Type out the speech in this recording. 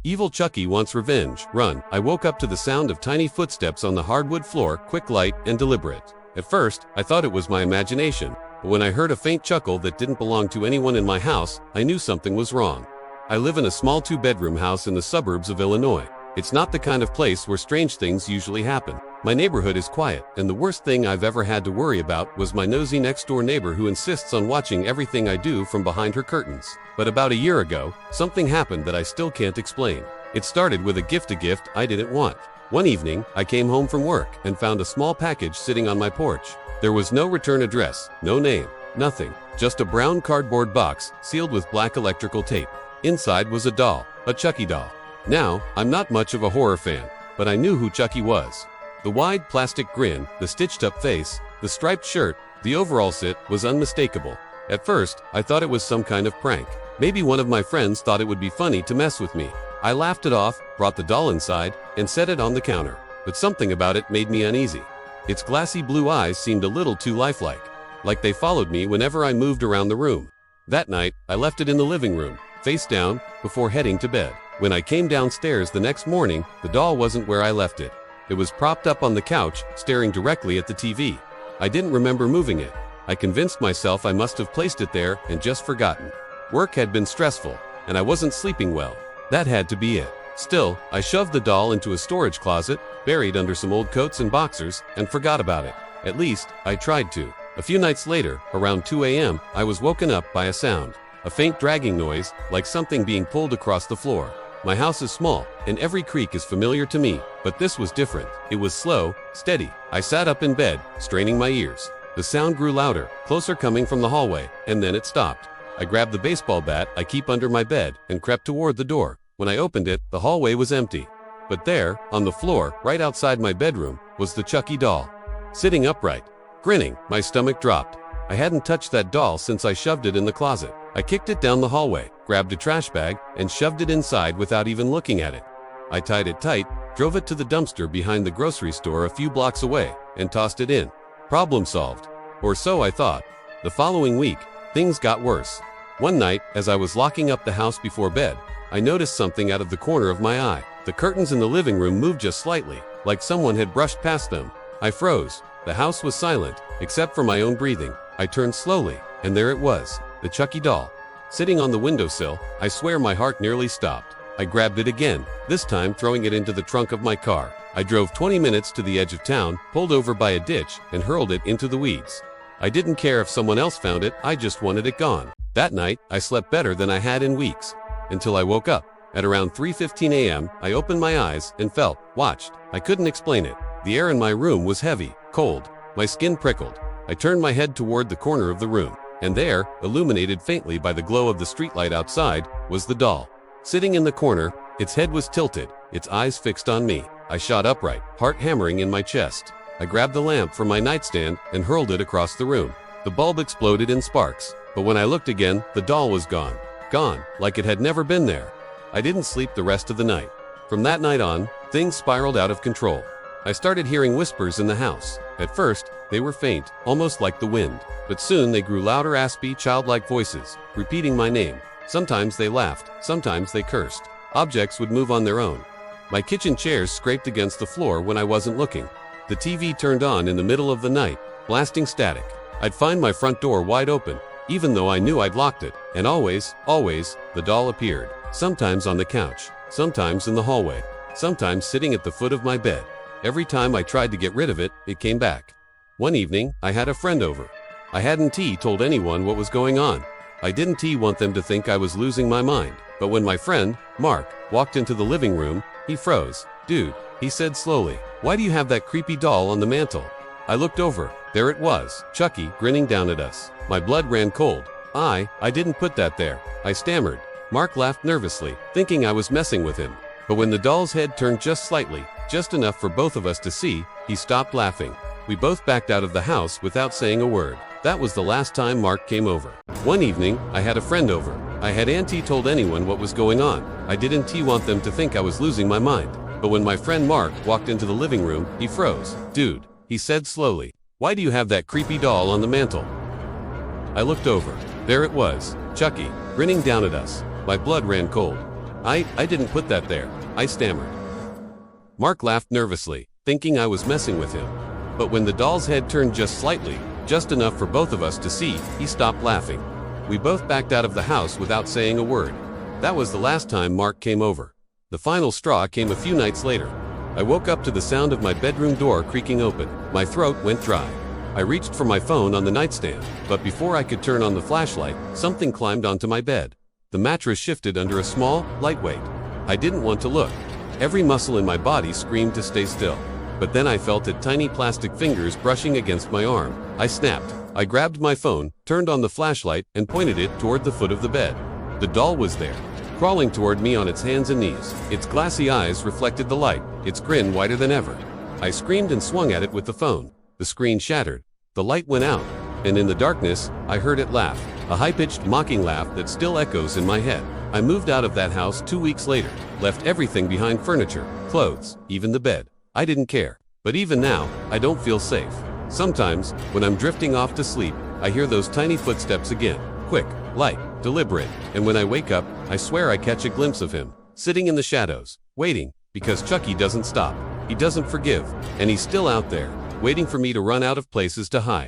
Evil Chucky wants revenge. Run. I woke up to the sound of tiny footsteps on the hardwood floor, quick, light, and deliberate. At first, I thought it was my imagination, but when I heard a faint chuckle that didn't belong to anyone in my house, I knew something was wrong. I live in a small 2-bedroom house in the suburbs of Illinois. It's not the kind of place where strange things usually happen. My neighborhood is quiet, and the worst thing I've ever had to worry about was my nosy next-door neighbor who insists on watching everything I do from behind her curtains. But about a year ago, something happened that I still can't explain. It started with a gift I didn't want. One evening, I came home from work and found a small package sitting on my porch. There was no return address, no name, nothing. Just a brown cardboard box sealed with black electrical tape. Inside was a doll, a Chucky doll. Now, I'm not much of a horror fan, but I knew who Chucky was. The wide plastic grin, the stitched-up face, the striped shirt, the overall sit was unmistakable. At first, I thought it was some kind of prank. Maybe one of my friends thought it would be funny to mess with me. I laughed it off, brought the doll inside, and set it on the counter. But something about it made me uneasy. Its glassy blue eyes seemed a little too lifelike, like they followed me whenever I moved around the room. That night, I left it in the living room, face down, before heading to bed. When I came downstairs the next morning, the doll wasn't where I left it. It was propped up on the couch, staring directly at the TV. I didn't remember moving it. I convinced myself I must have placed it there and just forgotten. Work had been stressful, and I wasn't sleeping well. That had to be it. Still, I shoved the doll into a storage closet, buried under some old coats and boxers, and forgot about it. At least, I tried to. A few nights later, around 2 a.m., I was woken up by a sound. A faint dragging noise, like something being pulled across the floor. My house is small, and every creak is familiar to me, but this was different. It was slow, steady. I sat up in bed, straining my ears. The sound grew louder, closer, coming from the hallway, and then it stopped. I grabbed the baseball bat I keep under my bed and crept toward the door. When I opened it, the hallway was empty. But there, on the floor, right outside my bedroom, was the Chucky doll. Sitting upright. Grinning, my stomach dropped. I hadn't touched that doll since I shoved it in the closet. I kicked it down the hallway, grabbed a trash bag, and shoved it inside without even looking at it. I tied it tight, drove it to the dumpster behind the grocery store a few blocks away, and tossed it in. Problem solved. Or so I thought. The following week, things got worse. One night, as I was locking up the house before bed, I noticed something out of the corner of my eye. The curtains in the living room moved just slightly, like someone had brushed past them. I froze. The house was silent, except for my own breathing. I turned slowly, and there it was, the Chucky doll. Sitting on the windowsill, I swear my heart nearly stopped. I grabbed it again, this time throwing it into the trunk of my car. I drove 20 minutes to the edge of town, pulled over by a ditch, and hurled it into the weeds. I didn't care if someone else found it, I just wanted it gone. That night, I slept better than I had in weeks. Until I woke up. At around 3:15 a.m., I opened my eyes and watched. I couldn't explain it. The air in my room was heavy, cold. My skin prickled. I turned my head toward the corner of the room, and there, illuminated faintly by the glow of the streetlight outside, was the doll. Sitting in the corner, its head was tilted, its eyes fixed on me. I shot upright, heart hammering in my chest. I grabbed the lamp from my nightstand and hurled it across the room. The bulb exploded in sparks, but when I looked again, the doll was gone. Gone, like it had never been there. I didn't sleep the rest of the night. From that night on, things spiraled out of control. I started hearing whispers in the house. At first, they were faint, almost like the wind. But soon they grew louder, raspy, childlike voices, repeating my name. Sometimes they laughed, sometimes they cursed. Objects would move on their own. My kitchen chairs scraped against the floor when I wasn't looking. The TV turned on in the middle of the night, blasting static. I'd find my front door wide open, even though I knew I'd locked it. And always, the doll appeared. Sometimes on the couch, sometimes in the hallway, sometimes sitting at the foot of my bed. Every time I tried to get rid of it, it came back. One evening, I had a friend over. I hadn't told anyone what was going on. I didn't want them to think I was losing my mind. But when my friend, Mark, walked into the living room, he froze. "Dude," he said slowly, "why do you have that creepy doll on the mantle?" I looked over. There it was, Chucky, grinning down at us. My blood ran cold. I didn't put that there," I stammered. Mark laughed nervously, thinking I was messing with him. But when the doll's head turned just slightly, just enough for both of us to see, he stopped laughing. We both backed out of the house without saying a word. That was the last time Mark came over. One evening, I had a friend over. I hadn't told anyone what was going on. I didn't want them to think I was losing my mind. But when my friend Mark walked into the living room, he froze. "Dude," he said slowly, "why do you have that creepy doll on the mantle?" I looked over. There it was, Chucky, grinning down at us. My blood ran cold. I didn't put that there, I stammered. Mark laughed nervously, thinking I was messing with him. But when the doll's head turned just slightly, just enough for both of us to see, he stopped laughing. We both backed out of the house without saying a word. That was the last time Mark came over. The final straw came a few nights later. I woke up to the sound of my bedroom door creaking open. My throat went dry. I reached for my phone on the nightstand, but before I could turn on the flashlight, something climbed onto my bed. The mattress shifted under a small, lightweight. I didn't want to look. Every muscle in my body screamed to stay still. But then I felt tiny plastic fingers brushing against my arm. I snapped. I grabbed my phone, turned on the flashlight, and pointed it toward the foot of the bed. The doll was there, crawling toward me on its hands and knees. Its glassy eyes reflected the light, its grin wider than ever. I screamed and swung at it with the phone. The screen shattered. The light went out, and in the darkness, I heard it laugh, a high-pitched, mocking laugh that still echoes in my head. I moved out of that house 2 weeks later, left everything behind: furniture, clothes, even the bed. I didn't care. But even now, I don't feel safe. Sometimes, when I'm drifting off to sleep, I hear those tiny footsteps again. Quick, light, deliberate. And when I wake up, I swear I catch a glimpse of him, sitting in the shadows, waiting, because Chucky doesn't stop. He doesn't forgive, and he's still out there, waiting for me to run out of places to hide.